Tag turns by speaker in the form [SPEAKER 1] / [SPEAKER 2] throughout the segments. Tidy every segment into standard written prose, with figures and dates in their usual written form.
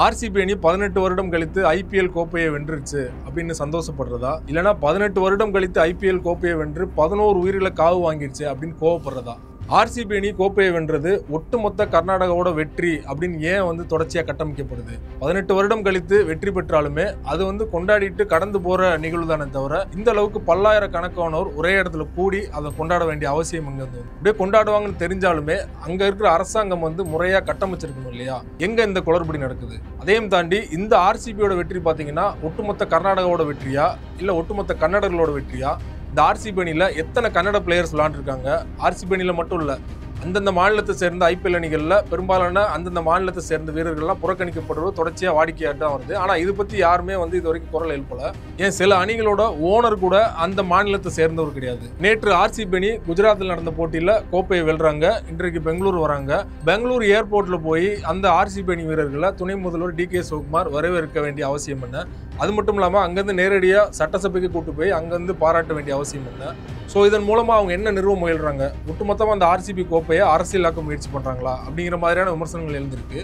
[SPEAKER 1] RCB அணி 18 வருடம் கழித்து ஐபிஎல் கோப்பையை வென்றுச்சு அப்படின்னு சந்தோஷப்படுறதா, இல்லைனா 18 வருடம் கழித்து ஐபிஎல் கோப்பையை வென்று 11 உயிர்களை காவு வாங்கிடுச்சு அப்படின்னு கோவப்படுறதா? ஆர்சிபி அணி கோப்பையை வென்றது ஒட்டுமொத்த கர்நாடகாவோட வெற்றி அப்படின்னு ஏன் தொடர்ச்சியா கட்டமைக்கப்படுது? 18 வருடம் கழித்து வெற்றி பெற்றாலுமே அது கொண்டாடிட்டு கடந்து போற நிகழ்வு தானே தவிர இந்த அளவுக்கு பல்லாயிரக்கணக்கானோர் ஒரே இடத்துல கூடி அதை கொண்டாட வேண்டிய அவசியம் இங்க அப்படியே கொண்டாடுவாங்கன்னு தெரிஞ்சாலுமே அங்க இருக்கிற அரசாங்கம் முறையா கட்டமைச்சிருக்கணும் இல்லையா? எங்க இந்த குளறுபடி நடக்குது? அதையும் தாண்டி இந்த ஆர்சிபியோட வெற்றி பாத்தீங்கன்னா ஒட்டுமொத்த கர்நாடகாவோட வெற்றியா இல்ல ஒட்டுமொத்த கன்னடர்களோட வெற்றியா? இந்த ஆர்சிபி அணியில் எத்தனை கன்னட பிளேயர்ஸ் விளையாண்டுருக்காங்க? ஆர்சிபி அணியில் மட்டும் இல்லை, அந்தந்த மாநிலத்தை சேர்ந்த ஐபிஎல் அணிகளில் பெரும்பாலான அந்தந்த மாநிலத்தை சேர்ந்த வீரர்கள்லாம் புறக்கணிக்கப்படுறது தொடர்ச்சியாக வாடிக்கையாக தான் வருது. ஆனால் இது பற்றி யாருமே இது வரைக்கும் குரல் எழுப்பல. ஏன் சில அணிகளோட ஓனர் கூட அந்த மாநிலத்தை சேர்ந்தவர் கிடையாது. நேற்று ஆர்சிபி அணி குஜராத்தில் நடந்த போட்டியில் கோப்பையை வெல்றாங்க. இன்றைக்கு பெங்களூர் வராங்க. பெங்களூர் ஏர்போர்ட்டில் போய் அந்த ஆர்சிபி அணி வீரர்களை துணை முதல்வர் டி.கே. சிவகுமார் வரவேற்க வேண்டிய அவசியம் என்ன? அது மட்டும் இல்லாமல் அங்கேருந்து நேரடியாக சட்டசபைக்கு கூட்டு போய் அங்கேருந்து பாராட்ட வேண்டிய அவசியம் என்ன? ஸோ இதன் மூலமாக அவங்க என்ன நிறுவ முயல்றாங்க? ஒட்டுமொத்தமாக அந்த ஆர்சிபி கோப்பையை அரசியலாக்க முயற்சி பண்ணுறாங்களா அப்படிங்கிற மாதிரியான விமர்சனங்கள் எழுந்திருக்கு.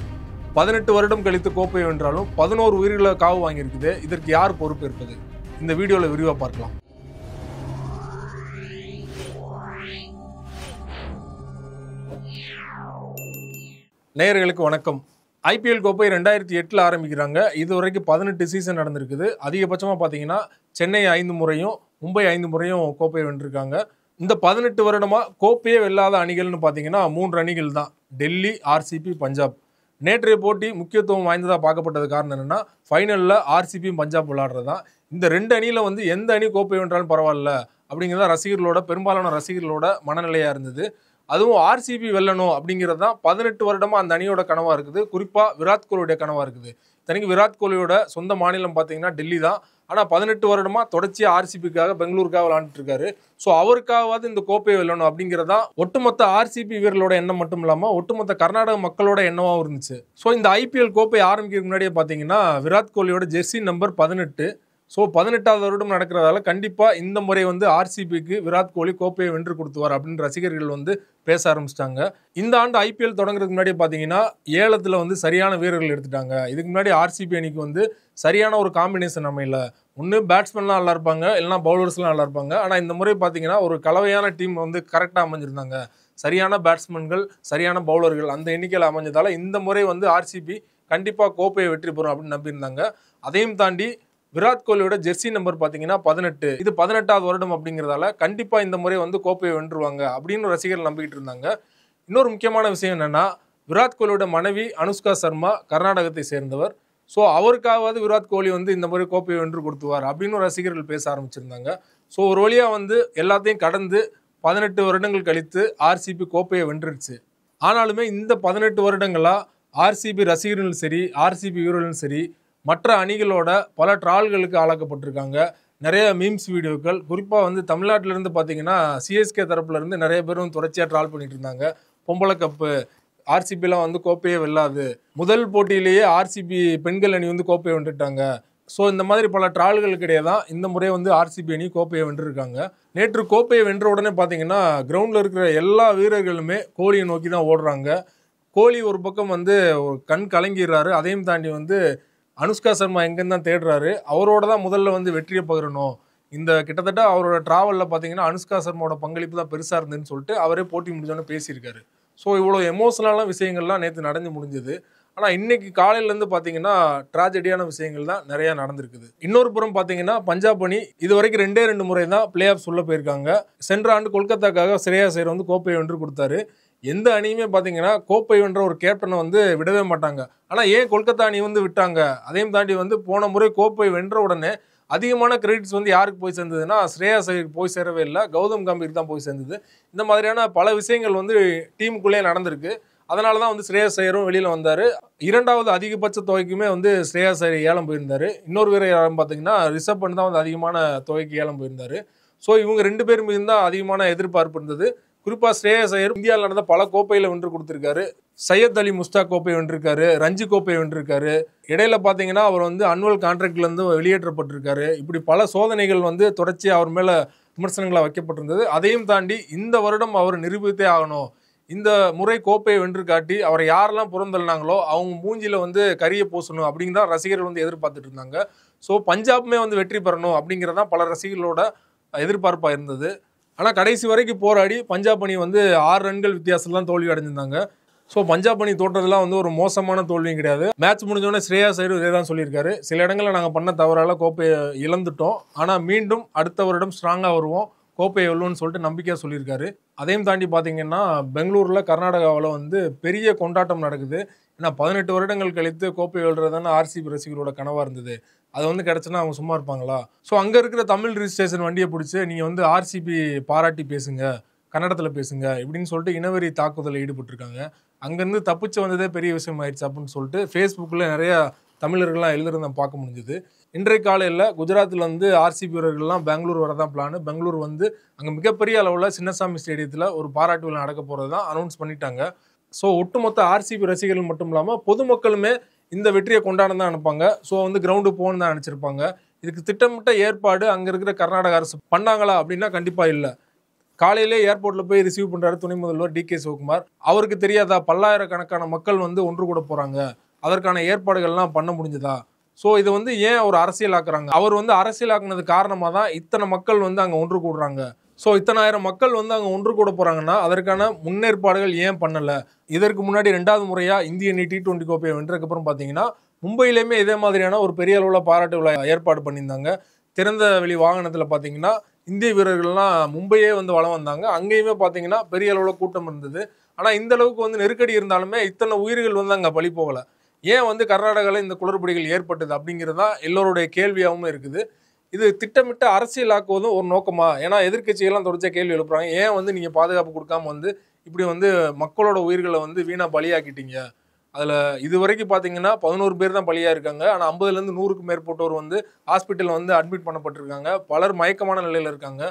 [SPEAKER 1] 18 வருடம் கழித்து கோப்பை வென்றாலும் 11 உயிர்களை காவு வாங்கியிருக்குது. இதற்கு யார் பொறுப்பு இருப்பது? இந்த வீடியோவில் விரிவாக பார்க்கலாம். நேயர்களுக்கு வணக்கம். ஐபிஎல் கோப்பை 2008 ஆரம்பிக்கிறாங்க. இது வரைக்கும் 18 சீசன் நடந்திருக்குது. அதிகபட்சமாக பார்த்தீங்கன்னா சென்னை 5 முறையும் மும்பை 5 முறையும் கோப்பையை வென்றிருக்காங்க. இந்த 18 வருடமாக கோப்பையே வெல்லாத அணிகள்னு பார்த்தீங்கன்னா 3 அணிகள் தான்: டெல்லி, ஆர்சிபி, பஞ்சாப். நேற்றைய போட்டி முக்கியத்துவம் வாய்ந்ததாக பார்க்கப்பட்டது காரணம் என்னென்னா, ஃபைனலில் ஆர்சிபியும் பஞ்சாப் விளையாடுறது தான். இந்த 2 அணியில் எந்த அணி கோப்பை வென்றாலும் பரவாயில்ல அப்படிங்கிறத ரசிகர்களோட, பெரும்பாலான ரசிகர்களோட மனநிலையாக இருந்தது. அதுவும் ஆர்சிபி வெல்லணும் அப்படிங்கிறது தான் 18 வருடமாக அந்த அணியோட கனவாக இருக்குது. குறிப்பாக விராட் கோலியோட கனவாக இருக்குது. தனிக்கு விராட் கோலியோட சொந்த மாநிலம் பார்த்தீங்கன்னா டெல்லி தான். ஆனால் 18 வருடமாக தொடர்ச்சியாக ஆர்சிபிக்காக பெங்களூருக்காக விளையாண்டுட்டு இருக்காரு. ஸோ அவருக்காவது இந்த கோப்பையை வெல்லணும் அப்படிங்கிறதா ஒட்டுமொத்த ஆர்சிபி வீரர்களோட எண்ணம் மட்டும் இல்லாமல் ஒட்டுமொத்த கர்நாடக மக்களோட எண்ணமாகவும் இருந்துச்சு. ஸோ இந்த ஐபிஎல் கோப்பை ஆரம்பிக்கிறதுக்கு முன்னாடியே பார்த்தீங்கன்னா விராட் கோலியோட ஜெர்சி நம்பர் 18. ஸோ 18வது வருடம் நடக்கிறதால கண்டிப்பாக இந்த முறை ஆர்சிபிக்கு விராட் கோலி கோப்பையை வென்று கொடுத்துவார் அப்படின்னு ரசிகர்கள் பேச ஆரம்பிச்சிட்டாங்க. இந்த ஆண்டு ஐபிஎல் தொடங்குறதுக்கு முன்னாடி பார்த்தீங்கன்னா ஏலத்தில் சரியான வீரர்கள் எடுத்துட்டாங்க. இதுக்கு முன்னாடி ஆர்சிபி அணிக்கு சரியான ஒரு காம்பினேஷன் அமையல. ஒன்று பேட்ஸ்மேன்லாம் நல்லா இருப்பாங்க, இல்லைனா பவுலர்ஸ்லாம் நல்லா இருப்பாங்க. ஆனால் இந்த முறை பார்த்தீங்கன்னா ஒரு கலவையான டீம் கரெக்டாக அமைஞ்சிருந்தாங்க. சரியான பேட்ஸ்மேன்கள், சரியான பவுலர்கள் அந்த எண்ணிக்கையில் அமைஞ்சதால இந்த முறை ஆர்சிபி கண்டிப்பாக கோப்பையை வெற்றி பெறும் அப்படின்னு நம்பியிருந்தாங்க. அதையும் தாண்டி விராட் கோலியோட ஜெர்சி நம்பர் பார்த்தீங்கன்னா 18. இது 18வது வருடம் அப்படிங்கிறதால கண்டிப்பாக இந்த முறை கோப்பையை வென்றுவாங்க அப்படின்னு ரசிகர்கள் நம்பிக்கிட்டு இருந்தாங்க. இன்னொரு முக்கியமான விஷயம் என்னென்னா, விராட் கோலியோட மனைவி அனுஷ்கா சர்மா கர்நாடகத்தை சேர்ந்தவர். ஸோ அவருக்காவது விராட் கோலி இந்த முறை கோப்பையை வென்று கொடுத்துவார் அப்படின்னு ரசிகர்கள் பேச ஆரம்பிச்சிருந்தாங்க. ஸோ ஒரு வழியாக எல்லாத்தையும் கடந்து 18 வருடங்கள் கழித்து ஆர்சிபி கோப்பையை வென்றுருச்சு. ஆனாலுமே இந்த 18 வருடங்களாக ஆர்சிபி ரசிகர்களும் சரி, ஆர்சிபி வீரர்களும் சரி, மற்ற அணிகளோட பல ட்ரால்களுக்கு ஆளாக்கப்பட்டிருக்காங்க. நிறைய மீம்ஸ் வீடியோக்கள், குறிப்பாக தமிழ்நாட்டிலேருந்து பார்த்தீங்கன்னா சிஎஸ்கே தரப்புலேருந்து நிறைய பேரும் தொடர்ச்சியாக ட்ரால் பண்ணிட்டு இருந்தாங்க. பொம்பளை கப்பு, ஆர்சிபிலாம் கோப்பையே வெல்லாது, முதல் போட்டியிலேயே ஆர்சிபி பெண்கள் அணி கோப்பையை வென்றுட்டாங்க. ஸோ இந்த மாதிரி பல ட்ரால்களுக்கு இடையே தான் இந்த முறை ஆர்சிபி அணி கோப்பையை வென்றிருக்காங்க. நேற்று கோப்பையை வென்ற உடனே பார்த்தீங்கன்னா கிரவுண்டில் இருக்கிற எல்லா வீரர்களுமே கோலியை நோக்கி தான் ஓடுறாங்க. கோலி ஒரு பக்கம் ஒரு கண் கலங்கிடுறாரு. அதையும் தாண்டி அனுஷ்கா சர்மா எங்கேன்னு தான் தேடுறாரு. அவரோட தான் முதல்ல வெற்றியை பகிரணும். இந்த கிட்டத்தட்ட அவரோட ட்ராவலில் பார்த்தீங்கன்னா அனுஷ்கா சர்மாவோட பங்களிப்பு தான் பெருசாக இருந்துன்னு சொல்லிட்டு அவரே போட்டி முடிஞ்சோன்னு பேசியிருக்காரு. ஸோ இவ்வளோ எமோஷனலான விஷயங்கள்லாம் நேற்று நடந்து முடிஞ்சது. ஆனால் இன்னைக்கு காலையிலேருந்து பார்த்தீங்கன்னா ட்ராஜடியான விஷயங்கள் தான் நிறையா நடந்திருக்குது. இன்னொரு புறம் பார்த்தீங்கன்னா பஞ்சாப் அணி இது வரைக்கும் 2 முறை தான் பிளே ஆஃப் சொல்ல போயிருக்காங்க. சென்ற ஆண்டு கொல்கத்தாக்காக ஸ்ரேயாஸ் ஐயர் கோப்பையை வென்று கொடுத்தாரு. எந்த அணியுமே பார்த்தீங்கன்னா கோப்பை வென்ற ஒரு கேப்டனை விடவே மாட்டாங்க. ஆனால் ஏன் கொல்கத்தா அணி விட்டாங்க? அதையும் தாண்டி போன முறை கோப்பை வென்ற உடனே அதிகமான கிரெடிட்ஸ் யாருக்கு போய் சேர்ந்ததுன்னா ஸ்ரேயாஸ் ஐயருக்கு போய் சேரவே இல்லை, கௌதம் கம்பீர் தான் போய் சேர்ந்தது. இந்த மாதிரியான பல விஷயங்கள் டீமுக்குள்ளேயே நடந்திருக்கு. அதனால தான் ஸ்ரேயாஸ் ஐயரும் வெளியில் வந்தார். 2வது அதிகபட்ச தொகைக்குமே ஸ்ரேயாஸ் ஐயர் ஏலம் போயிருந்தார். இன்னொரு வீரர் யாரும் பார்த்தீங்கன்னா ரிஷப் பண்ட் தான் அதிகமான தொகைக்கு ஏலம் போயிருந்தார். ஸோ இவங்க 2 பேர் மீது தான் அதிகமான எதிர்பார்ப்பு இருந்தது. குறிப்பாக ஸ்ரேயாஸ் ஐயர் இந்தியாவில் நடந்த பல கோப்பையில் வென்று கொடுத்துருக்காரு. சையத் அலி முஸ்தாக் கோப்பை வென்றிருக்காரு, ரஞ்சி கோப்பை வென்றிருக்காரு. இடையில பார்த்தீங்கன்னா அவர் அனுவல் கான்ட்ராக்ட்லேருந்து வெளியேற்றப்பட்டிருக்காரு. இப்படி பல சோதனைகள் தொடர்ச்சியாக அவர் மேலே விமர்சனங்களாக வைக்கப்பட்டிருந்தது. அதையும் தாண்டி இந்த வருடம் அவர் நிரூபித்தே ஆகணும். இந்த முறை கோப்பையை வென்று காட்டி அவரை யாரெல்லாம் புறந்தள்ளினாங்களோ அவங்க மூஞ்சில வந்து கரிய பூசணும் அப்படின்னு தான் ரசிகர்கள் வந்து எதிர்பார்த்துட்டு இருந்தாங்க. ஸோ பஞ்சாப்மே வந்து வெற்றி பெறணும் அப்படிங்கிறதான் பல ரசிகர்களோட எதிர்பார்ப்பாக இருந்தது. ஆனால் கடைசி வரைக்கும் போராடி பஞ்சாப் அணி வந்து 6 ரன்கள் வித்தியாசத்தில் தான் தோல்வி அடைஞ்சிருந்தாங்க. ஸோ பஞ்சாப் அணி தோற்றதெல்லாம் வந்து ஒரு மோசமான தோல்வியும் கிடையாது. மேட்ச் முடிஞ்சோடனே ஸ்ரேயாஸ் ஐயர் இதே தான் சொல்லியிருக்காரு. சில இடங்களில் நாங்கள் பண்ண தவறால கோப்பையை இழந்துட்டோம், ஆனால் மீண்டும் அடுத்த வருடம் ஸ்ட்ராங்காக வருவோம், கோப்பையை வெல்லுவோம்னு சொல்லிட்டு நம்பிக்கையாக சொல்லியிருக்காரு. அதையும் தாண்டி பார்த்தீங்கன்னா பெங்களூரில் கர்நாடகாவில் வந்து பெரிய கொண்டாட்டம் நடக்குது. ஏன்னா 18 வருடங்கள் கழித்து கோப்பை வெல்றதுன்னு ஆர்சிபி ரசிகர்களோட கனவாக இருந்தது. அது வந்து கிடச்சுன்னா அவங்க சும்மா இருப்பாங்களா? ஸோ அங்கே இருக்கிற தமிழ் ரிஜிஸ்ட்ரேஷன் வண்டியை பிடிச்சி நீங்கள் வந்து ஆர்சிபி பாராட்டி பேசுங்க, கன்னடத்தில் பேசுங்க இப்படின்னு சொல்லிட்டு இனவெறி தாக்குதலில் ஈடுபட்டிருக்காங்க. அங்கேருந்து தப்பிச்சு வந்ததே பெரிய விஷயம் ஆயிடுச்சு அப்படின்னு சொல்லிட்டு ஃபேஸ்புக்கில் நிறையா தமிழர்கள்லாம் எழுதுறத பார்க்க முடிஞ்சுது. இன்றைய காலையில் குஜராத்தில் வந்து ஆர்சிபி வீரர்கள்லாம் பெங்களூர் வரதான் பிளான். பெங்களூர் வந்து அங்கே மிகப்பெரிய அளவில் சின்னசாமி ஸ்டேடியத்தில் ஒரு பாராட்டு விழா நடக்க போகிறது தான் அனௌன்ஸ் பண்ணிட்டாங்க. ஸோ ஒட்டுமொத்த ஆர்சிபி ரசிகர்கள் மட்டும் இல்லாமல் பொதுமக்களுமே இந்த வெற்றியை கொண்டாட தான் அனுப்பாங்க. ஸோ வந்து கிரவுண்டு போகணுன்னு தான் நினச்சிருப்பாங்க. இதுக்கு திட்டமிட்ட ஏற்பாடு அங்கே இருக்கிற கர்நாடக அரசு பண்ணாங்களா அப்படின்னா கண்டிப்பாக இல்லை. காலையிலே ஏர்போர்ட்டில் போய் ரிசீவ் பண்ணுறாரு துணை முதல்வர் டி.கே. சிவகுமார். அவருக்கு தெரியாதா பல்லாயிரக்கணக்கான மக்கள் வந்து ஒன்று கூட போகிறாங்க, அதற்கான ஏற்பாடுகள்லாம் பண்ண முடிஞ்சதா? ஸோ இது வந்து ஏன் அவர் அரசியலாக்குறாங்க? அவர் வந்து அரசியலாக்குனது காரணமாக தான் இத்தனை மக்கள் வந்து அங்கே ஒன்று கூடுறாங்க. ஸோ இத்தனை ஆயிரம் மக்கள் வந்து அங்கே ஒன்று கூட போகிறாங்கன்னா அதற்கான முன்னேற்பாடுகள் ஏன் பண்ணலை? இதற்கு முன்னாடி 2வது முறையாக இந்திய அணி T20 கோப்பையை வென்றதுக்கப்புறம் பார்த்தீங்கன்னா மும்பையிலேயுமே இதே மாதிரியான ஒரு பெரிய அளவில் பாராட்டு விழா ஏற்பாடு பண்ணியிருந்தாங்க. திறந்த வெளி வாகனத்தில் பார்த்தீங்கன்னா இந்திய வீரர்கள்லாம் மும்பையே வந்து வலம் வந்தாங்க. அங்கேயுமே பார்த்தீங்கன்னா பெரிய அளவில் கூட்டம் இருந்தது. ஆனால் இந்த அளவுக்கு வந்து நெருக்கடி இருந்தாலுமே இத்தனை உயிர்கள் வந்து அங்கே பலி போகலை. ஏன் வந்து கர்நாடகாவில் இந்த குளறுபடிகள் ஏற்பட்டது அப்படிங்கிறது தான் எல்லோருடைய கேள்வியாகவும் இருக்குது. இது திட்டமிட்ட அரசியலாக்குவதும் ஒரு நோக்கமா? ஏன்னா எதிர்க்கட்சிகள்லாம் தொடர்ச்சியாக கேள்வி எழுப்புறாங்க. ஏன் வந்து நீங்கள் பாதுகாப்பு கொடுக்காம வந்து இப்படி வந்து மக்களோட உயிர்களை வந்து வீணாக பலியாக்கிட்டீங்க? அதில் இது வரைக்கும் பார்த்தீங்கன்னா 11 பேர் தான் பலியாக இருக்காங்க. ஆனால் 50லேருந்து 100க்கும் மேற்பட்டோர் வந்து ஹாஸ்பிட்டலில் வந்து அட்மிட் பண்ணப்பட்டிருக்காங்க. பலர் மயக்கமான நிலையில் இருக்காங்க.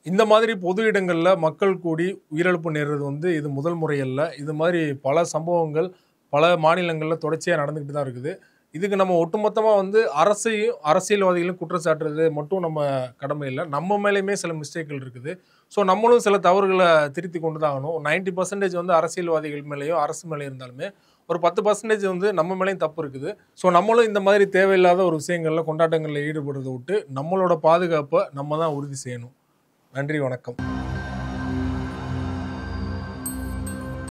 [SPEAKER 1] இந்த மாதிரி பொது இடங்களில் மக்கள் கூடி உயிரிழப்பு நேர்றது வந்து இது முதல் முறை அல்ல. இது மாதிரி பல சம்பவங்கள் பல மாநிலங்களில் தொடர்ச்சியாக நடந்துக்கிட்டு தான் இருக்குது. இதுக்கு நம்ம ஒட்டுமொத்தமாக வந்து அரசையும் அரசியல்வாதிகளையும் குற்றச்சாட்டுறது மட்டும் நம்ம கடமை இல்லை. நம்ம மேலேயுமே சில மிஸ்டேக்கள் இருக்குது. ஸோ நம்மளும் சில தவறுகளை திருத்தி கொண்டு தான் ஆகணும். 90% வந்து அரசியல்வாதிகள் மேலேயும் அரசு மேலேயும் இருந்தாலுமே ஒரு 10% வந்து நம்ம மேலேயும் தப்பு இருக்குது. ஸோ நம்மளும் இந்த மாதிரி தேவையில்லாத ஒரு விஷயங்களில் கொண்டாட்டங்களில் ஈடுபடுறதை விட்டு நம்மளோட பாதுகாப்பை நம்ம தான் உறுதி செய்யணும். நன்றி, வணக்கம்.